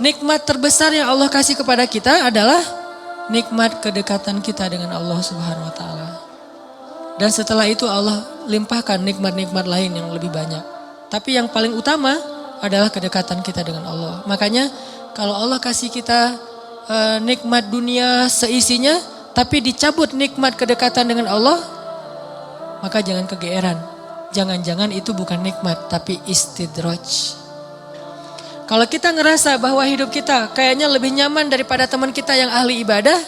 Nikmat terbesar yang Allah kasih kepada kita adalah nikmat kedekatan kita dengan Allah Subhanahu wa taala. Dan setelah itu Allah limpahkan nikmat-nikmat lain yang lebih banyak. Tapi yang paling utama adalah kedekatan kita dengan Allah. Makanya kalau Allah kasih kita nikmat dunia seisinya, tapi dicabut nikmat kedekatan dengan Allah, maka jangan kegeeran. Jangan-jangan itu bukan nikmat, tapi istidraj. Kalau kita ngerasa bahwa hidup kita kayaknya lebih nyaman daripada teman kita yang ahli ibadah,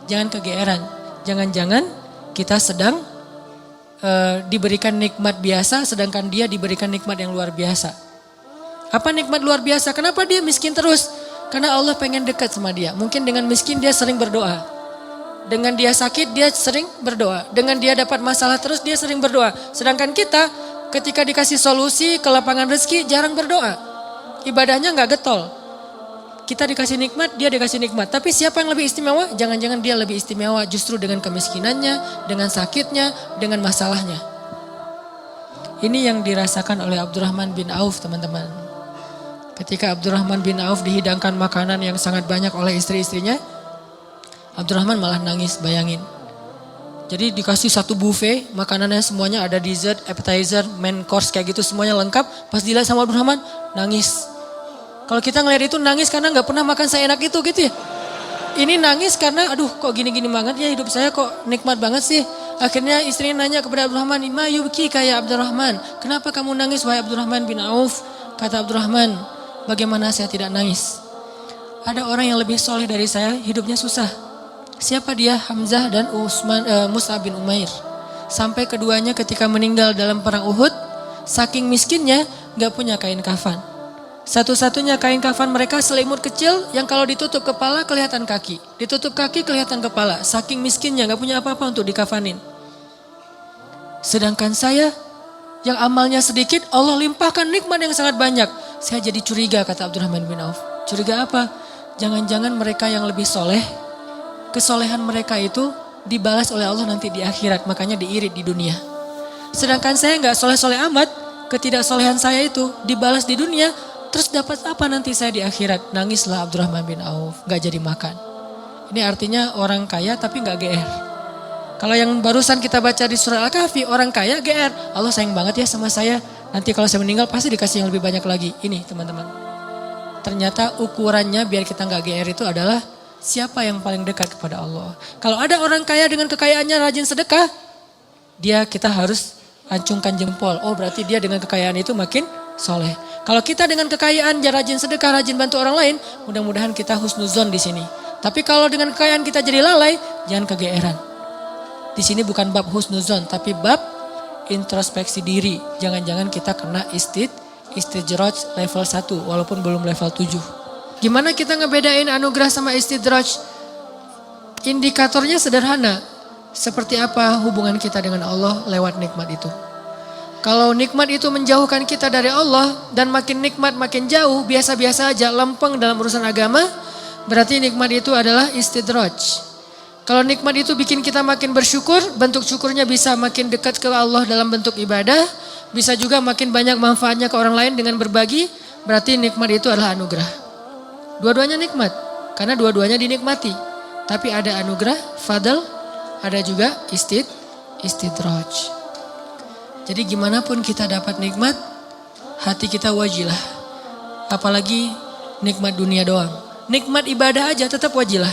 jangan kegeeran. Jangan-jangan kita sedang diberikan nikmat biasa, sedangkan dia diberikan nikmat yang luar biasa. Apa nikmat luar biasa? Kenapa dia miskin terus? Karena Allah pengen dekat sama dia. Mungkin dengan miskin dia sering berdoa. Dengan dia sakit dia sering berdoa. Dengan dia dapat masalah terus dia sering berdoa. Sedangkan kita ketika dikasih solusi ke lapangan rezeki jarang berdoa. Ibadahnya gak getol. Kita dikasih nikmat, dia dikasih nikmat. Tapi siapa yang lebih istimewa? Jangan-jangan dia lebih istimewa justru dengan kemiskinannya, dengan sakitnya, dengan masalahnya. Ini yang dirasakan oleh Abdurrahman bin Auf, teman-teman. Ketika Abdurrahman bin Auf dihidangkan makanan yang sangat banyak oleh istri-istrinya, Abdurrahman malah nangis, bayangin. Jadi dikasih satu buffet, makanannya semuanya ada dessert, appetizer, main course kayak gitu semuanya lengkap. Pas dilihat sama Abdurrahman, nangis. Kalau kita ngeliat itu nangis karena gak pernah makan seenak itu gitu ya. Ini nangis karena aduh kok gini-gini banget ya hidup saya kok nikmat banget sih. Akhirnya istrinya nanya kepada Abdurrahman, "Ma yubki kayak Abdurrahman. Kenapa kamu nangis wahai Abdurrahman bin Auf?" Kata Abdurrahman, "Bagaimana saya tidak nangis? Ada orang yang lebih soleh dari saya hidupnya susah." Siapa dia? Hamzah dan Mus'ab bin Umair. Sampai keduanya ketika meninggal dalam perang Uhud, saking miskinnya gak punya kain kafan. Satu-satunya kain kafan mereka selimut kecil yang kalau ditutup kepala kelihatan kaki. Ditutup kaki kelihatan kepala. Saking miskinnya gak punya apa-apa untuk dikafanin. Sedangkan saya yang amalnya sedikit Allah limpahkan nikmat yang sangat banyak. Saya jadi curiga kata Abdurrahman bin Auf. Curiga apa? Jangan-jangan mereka yang lebih soleh, kesolehan mereka itu dibalas oleh Allah nanti di akhirat. Makanya diirit di dunia. Sedangkan saya gak soleh-soleh amat. Ketidaksolehan saya itu dibalas di dunia. Terus dapat apa nanti saya di akhirat? Nangislah Abdurrahman bin Auf, gak jadi makan. Ini artinya orang kaya tapi gak GR. Kalau yang barusan kita baca di surah Al-Kahfi, orang kaya GR. Allah sayang banget ya sama saya. Nanti kalau saya meninggal pasti dikasih yang lebih banyak lagi. Ini teman-teman. Ternyata ukurannya biar kita gak GR itu adalah siapa yang paling dekat kepada Allah. Kalau ada orang kaya dengan kekayaannya rajin sedekah, kita harus acungkan jempol. Oh berarti dia dengan kekayaan itu makin soleh. Kalau kita dengan kekayaan rajin sedekah, rajin bantu orang lain, mudah-mudahan kita husnuzon di sini. Tapi kalau dengan kekayaan kita jadi lalai, jangan kegeeran. Di sini bukan bab husnuzon, tapi bab introspeksi diri. Jangan-jangan kita kena istijraj level 1 walaupun belum level 7. Gimana kita ngebedain anugerah sama istidraj? Indikatornya sederhana. Seperti apa hubungan kita dengan Allah lewat nikmat itu. Kalau nikmat itu menjauhkan kita dari Allah dan makin nikmat makin jauh, biasa-biasa aja, lempeng dalam urusan agama, berarti nikmat itu adalah istidraj. Kalau nikmat itu bikin kita makin bersyukur, bentuk syukurnya bisa makin dekat ke Allah dalam bentuk ibadah, bisa juga makin banyak manfaatnya ke orang lain dengan berbagi, berarti nikmat itu adalah anugerah. Dua-duanya nikmat, karena dua-duanya dinikmati. Tapi ada anugerah, fadl, ada juga istidraj. Jadi gimana pun kita dapat nikmat, hati kita wajilah. Apalagi nikmat dunia doang. Nikmat ibadah aja tetap wajilah.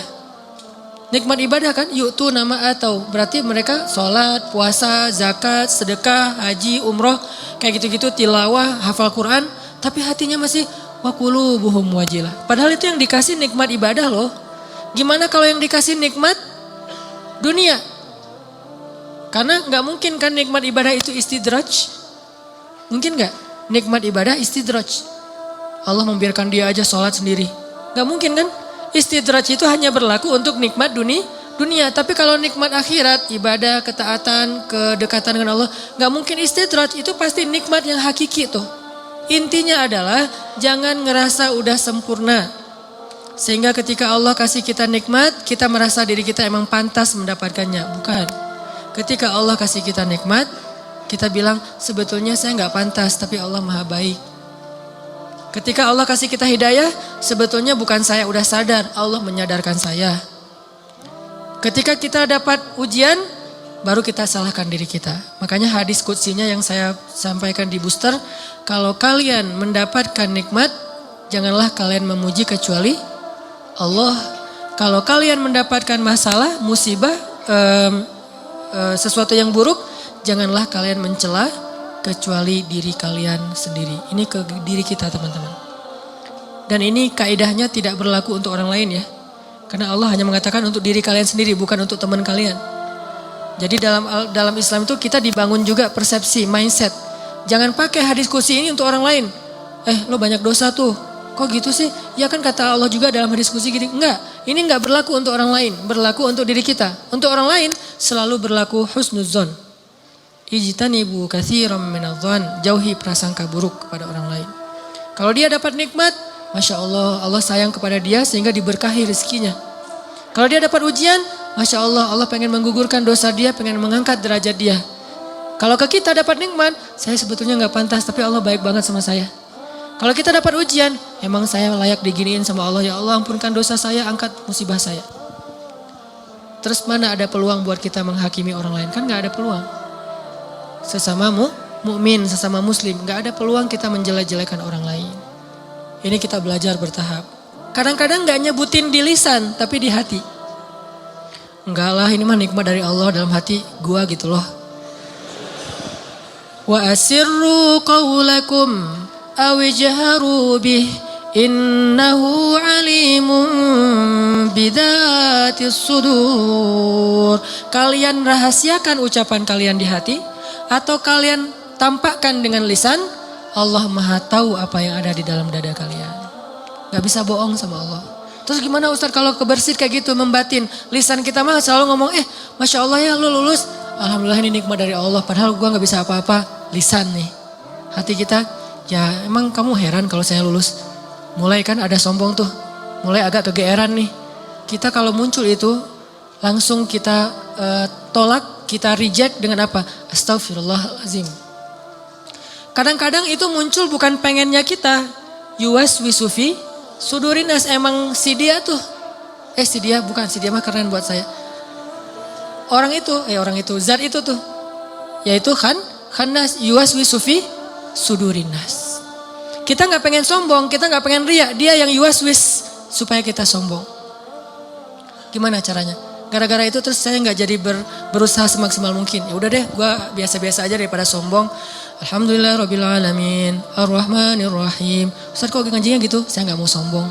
Nikmat ibadah kan, yu'tu nama atau. Berarti mereka sholat, puasa, zakat, sedekah, haji, umroh. Kayak gitu-gitu, tilawah, hafal Quran. Tapi hatinya masih wa qulubuhum wajilah. Padahal itu yang dikasih nikmat ibadah loh. Gimana kalau yang dikasih nikmat dunia? Karena gak mungkin kan nikmat ibadah itu istidraj. Mungkin gak? Nikmat ibadah istidraj. Allah membiarkan dia aja sholat sendiri. Gak mungkin kan? Istidraj itu hanya berlaku untuk nikmat dunia. Tapi kalau nikmat akhirat, ibadah, ketaatan, kedekatan dengan Allah, gak mungkin istidraj. Itu pasti nikmat yang hakiki tuh. Intinya adalah jangan ngerasa udah sempurna. Sehingga ketika Allah kasih kita nikmat, kita merasa diri kita emang pantas mendapatkannya. Bukan. Ketika Allah kasih kita nikmat, kita bilang sebetulnya saya gak pantas tapi Allah maha baik. Ketika Allah kasih kita hidayah, sebetulnya bukan saya udah sadar, Allah menyadarkan saya. Ketika kita dapat ujian, baru kita salahkan diri kita. Makanya hadis qudsinya yang saya sampaikan di booster, kalau kalian mendapatkan nikmat, janganlah kalian memuji kecuali Allah. Kalau kalian mendapatkan masalah, musibah, sesuatu yang buruk, janganlah kalian mencela kecuali diri kalian sendiri. Ini ke diri kita, teman-teman. Dan ini kaidahnya tidak berlaku untuk orang lain ya. Karena Allah hanya mengatakan untuk diri kalian sendiri, bukan untuk teman kalian. Jadi dalam Islam itu kita dibangun juga persepsi, mindset. Jangan pakai hadis qudsi ini untuk orang lain. Lo banyak dosa tuh. Kok gitu sih? Ya kan kata Allah juga dalam hadis qudsi gini. Enggak, ini enggak berlaku untuk orang lain. Berlaku untuk diri kita. Untuk orang lain selalu berlaku husnuzon. Ijtanibu katsiran minadh-dhon. Jauhi prasangka buruk kepada orang lain. Kalau dia dapat nikmat, Masya Allah, Allah sayang kepada dia sehingga diberkahi rezekinya. Kalau dia dapat ujian, Masya Allah, Allah pengen menggugurkan dosa dia, pengen mengangkat derajat dia. Kalau ke kita dapat nikmat, saya sebetulnya gak pantas, tapi Allah baik banget sama saya. Kalau kita dapat ujian, emang saya layak diginiin sama Allah. Ya Allah, ampunkan dosa saya, angkat musibah saya. Terus mana ada peluang buat kita menghakimi orang lain? Kan gak ada peluang. Sesama mukmin, sesama muslim, gak ada peluang kita menjelek-jelekan orang lain. Ini kita belajar bertahap. Kadang-kadang gak nyebutin di lisan, tapi di hati. Enggak lah, ini mah nikmat dari Allah dalam hati gua gitu loh. Wa asirru qawlakum awijharu bih innahu alimun bidatis sudur. Kalian rahasiakan ucapan kalian di hati atau kalian tampakkan dengan lisan, Allah Maha tahu apa yang ada di dalam dada kalian. Gak bisa bohong sama Allah. Terus gimana Ustaz kalau kebersit kayak gitu, membatin. Lisan kita mah selalu ngomong, Masya Allah ya lu lulus. Alhamdulillah ini nikmat dari Allah. Padahal gue gak bisa apa-apa. Lisan nih. Hati kita, ya emang kamu heran kalau saya lulus. Mulai kan ada sombong tuh. Mulai agak kegeeran nih. Kita kalau muncul itu, langsung kita tolak, kita reject dengan apa? Astagfirullahaladzim. Kadang-kadang itu muncul bukan pengennya kita. Yuwaswisufi sudurinas, emang si dia tuh. Si dia mah keren buat saya. Orang itu, zat itu tuh. Yaitu khannas yuwaswisufi sudurinas. Kita gak pengen sombong, kita gak pengen riya. Dia yang yuwaswis supaya kita sombong. Gimana caranya? Gara-gara itu terus saya gak jadi berusaha semaksimal mungkin. Ya udah deh, gue biasa-biasa aja daripada sombong. Alhamdulillah Rabbil Alamin, Ar-Rahmanir Rahim. Ustaz kok ngajinya gitu? Saya gak mau sombong.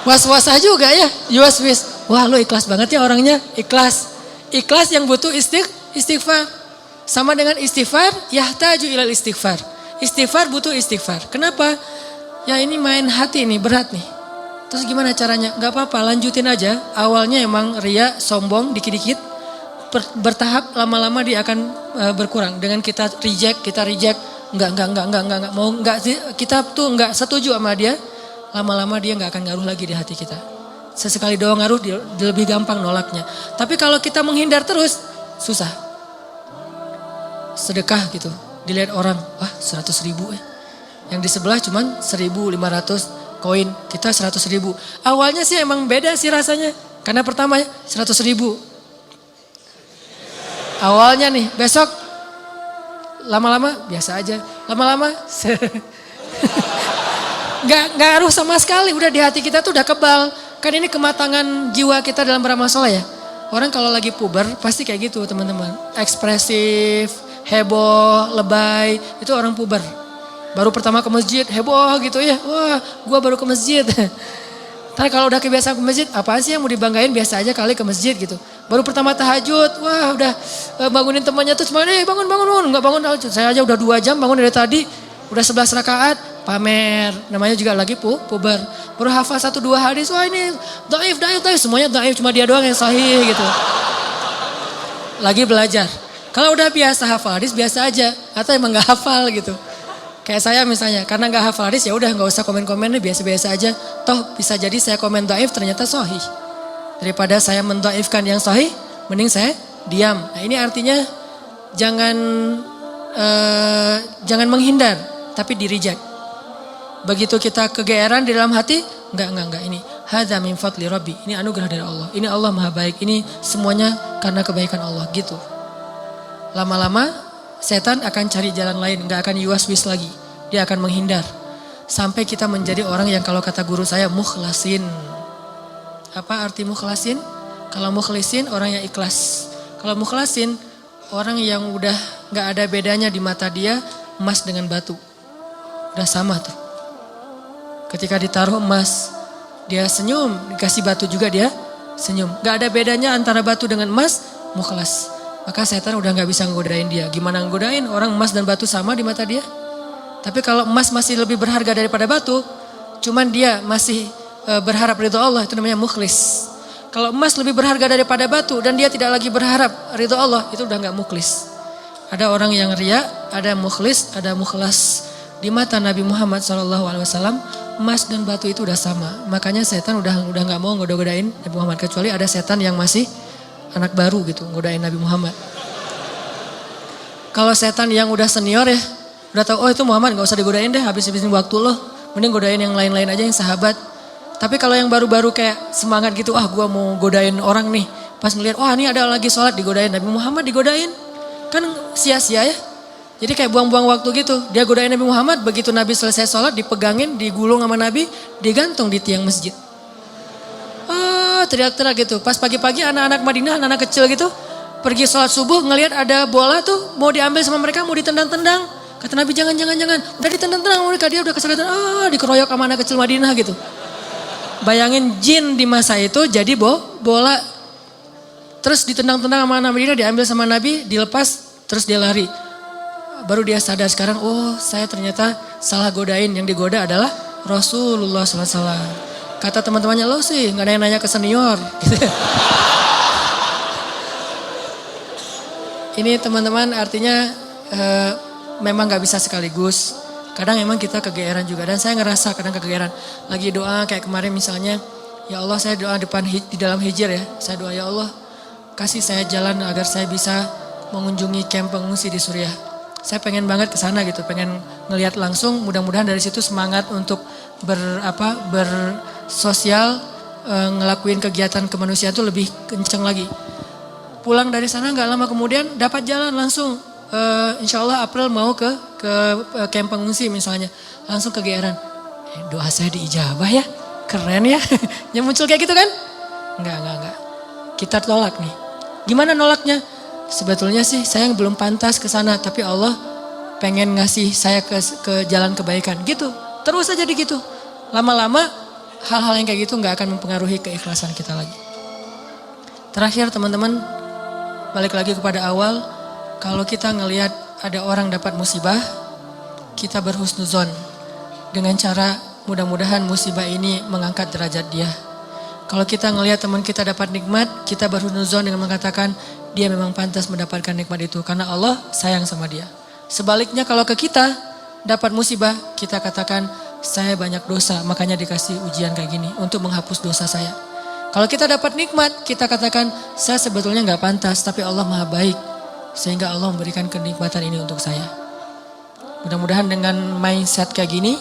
Was-was aja juga ya, yuwaswis. Wah lu ikhlas banget ya orangnya, ikhlas. Ikhlas yang butuh istighfar. Sama dengan istighfar, yahtaju ilal istighfar. Istighfar butuh istighfar. Kenapa? Ya ini main hati nih, berat nih. Terus gimana caranya? Gak apa-apa, lanjutin aja. Awalnya emang ria, sombong, dikit-dikit. Bertahap, lama-lama dia akan berkurang. Dengan kita reject. Enggak, kita tuh enggak setuju sama dia. Lama-lama dia enggak akan ngaruh lagi di hati kita. Sesekali doang ngaruh, dia lebih gampang nolaknya. Tapi kalau kita menghindar terus, susah. Sedekah gitu, dilihat orang, 100.000 Yang di sebelah cuman 1.500 koin, kita 100.000. Awalnya sih emang beda sih rasanya. Karena pertama 100.000. Awalnya nih, besok lama-lama biasa aja. Lama-lama gak ngaruh sama sekali. Udah di hati kita tuh udah kebal. Kan ini kematangan jiwa kita dalam beramal soleh ya. Orang kalau lagi puber pasti kayak gitu teman-teman. Ekspresif, heboh, lebay. Itu orang puber. Baru pertama ke masjid, heboh gitu ya. Wah, gua baru ke masjid. Tapi kalau udah kebiasaan ke masjid, apaan sih yang mau dibanggain, biasa aja kali ke masjid gitu. Baru pertama tahajud, wah udah bangunin temannya tuh cuma bangun. Enggak bangun tahajud. Saya aja udah 2 jam bangun dari tadi. Udah 11 rakaat, pamer. Namanya juga lagi puber. Baru hafal 1-2 hadis, wah ini dhaif. Semuanya dhaif, cuma dia doang yang sahih gitu. Lagi belajar. Kalau udah biasa hafal hadis, biasa aja. Atau emang gak hafal gitu. Kayak saya misalnya, karena gak hafal hadis ya udah gak usah komen-komen, biasa-biasa aja. Toh bisa jadi saya komen dhaif ternyata sahih. Daripada saya mendhaifkan yang sahih, mending saya diam. Nah ini artinya jangan menghindar. tapi di reject. Begitu kita kegeeran di dalam hati, enggak ini. Hadza min fadli Rabbi. Ini anugerah dari Allah. Ini Allah Maha baik. Ini semuanya karena kebaikan Allah gitu. Lama-lama setan akan cari jalan lain, enggak akan yuwas-wis lagi. Dia akan menghindar. Sampai kita menjadi orang yang kalau kata guru saya mukhlasin. Apa arti mukhlasin? Kalau mukhlisin orang yang ikhlas. Kalau mukhlasin orang yang udah enggak ada bedanya di mata dia emas dengan batu. Udah sama tuh. Ketika ditaruh emas, dia senyum, dikasih batu juga dia senyum. Gak ada bedanya antara batu dengan emas, mukhlas. Maka setan udah gak bisa nggodain dia. Gimana nggodain? Orang emas dan batu sama di mata dia. Tapi kalau emas masih lebih berharga daripada batu, cuman dia masih berharap ridho Allah, itu namanya mukhlis. Kalau emas lebih berharga daripada batu dan dia tidak lagi berharap ridho Allah, itu udah gak mukhlis. Ada orang yang riya, ada mukhlis, ada mukhlas. Di mata Nabi Muhammad SAW, emas dan batu itu udah sama. Makanya setan udah nggak mau ngoda-ngodain Nabi Muhammad. Kecuali ada setan yang masih anak baru gitu, ngodain Nabi Muhammad. Kalau setan yang udah senior ya, udah tahu oh itu Muhammad nggak usah digodain deh, habis-habisin waktu loh. Mending godain yang lain-lain aja yang sahabat. Tapi kalau yang baru-baru kayak semangat gitu, gua mau godain orang nih. Pas ngeliat, ini ada lagi sholat digodain, Nabi Muhammad digodain. Kan sia-sia ya. Jadi kayak buang-buang waktu gitu. Dia godain Nabi Muhammad, begitu Nabi selesai sholat dipegangin, digulung sama Nabi, digantung di tiang masjid. Teriak-teriak gitu. Pas pagi-pagi anak-anak Madinah, anak-anak kecil gitu, pergi sholat subuh ngelihat ada bola tuh, mau diambil sama mereka, mau ditendang-tendang. Kata Nabi jangan. Udah ditendang-tendang mereka, dia udah kesakitan, dikeroyok sama anak kecil Madinah gitu. Bayangin jin di masa itu jadi bola. Terus ditendang-tendang sama anak Madinah, diambil sama Nabi, dilepas, terus dia lari. Baru dia sadar sekarang, saya ternyata salah godain. Yang digoda adalah Rasulullah SAW. Kata teman-temannya, lo sih gak nanya-nanya ke senior. Ini teman-teman artinya memang gak bisa sekaligus. Kadang emang kita kegeeran juga. Dan saya ngerasa kadang kegeeran. Lagi doa kayak kemarin misalnya, ya Allah saya doa di dalam hijir ya. Saya doa ya Allah kasih saya jalan agar saya bisa mengunjungi kamp pengungsi di Suriah. Saya pengen banget ke sana gitu, pengen ngelihat langsung. Mudah-mudahan dari situ semangat untuk bersosial, ngelakuin kegiatan kemanusiaan itu lebih kenceng lagi. Pulang dari sana nggak lama kemudian dapat jalan langsung. Insya Allah April mau ke kamp pengungsi misalnya, langsung kegeeran. Doa saya diijabah ya, keren ya. Yang muncul kayak gitu kan? Enggak. Kita tolak nih. Gimana nolaknya? Sebetulnya sih saya belum pantas ke sana, tapi Allah pengen ngasih saya ke jalan kebaikan gitu. Terus aja gitu. Lama-lama hal-hal yang kayak gitu nggak akan mempengaruhi keikhlasan kita lagi. Terakhir teman-teman, balik lagi kepada awal, kalau kita ngelihat ada orang dapat musibah, kita berhusnuzon dengan cara mudah-mudahan musibah ini mengangkat derajat dia. Kalau kita ngelihat teman kita dapat nikmat, kita berhusnuzon dengan mengatakan dia memang pantas mendapatkan nikmat itu karena Allah sayang sama dia. Sebaliknya kalau ke kita dapat musibah, kita katakan saya banyak dosa makanya dikasih ujian kayak gini untuk menghapus dosa saya. Kalau kita dapat nikmat, kita katakan saya sebetulnya gak pantas tapi Allah maha baik sehingga Allah memberikan kenikmatan ini untuk saya. Mudah-mudahan dengan mindset kayak gini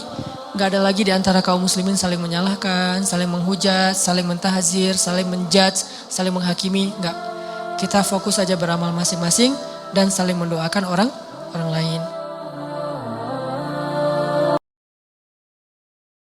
gak ada lagi di antara kaum muslimin saling menyalahkan, saling menghujat, saling mentahzir, saling menjudge, saling menghakimi. Enggak. Kita fokus saja beramal masing-masing dan saling mendoakan orang lain.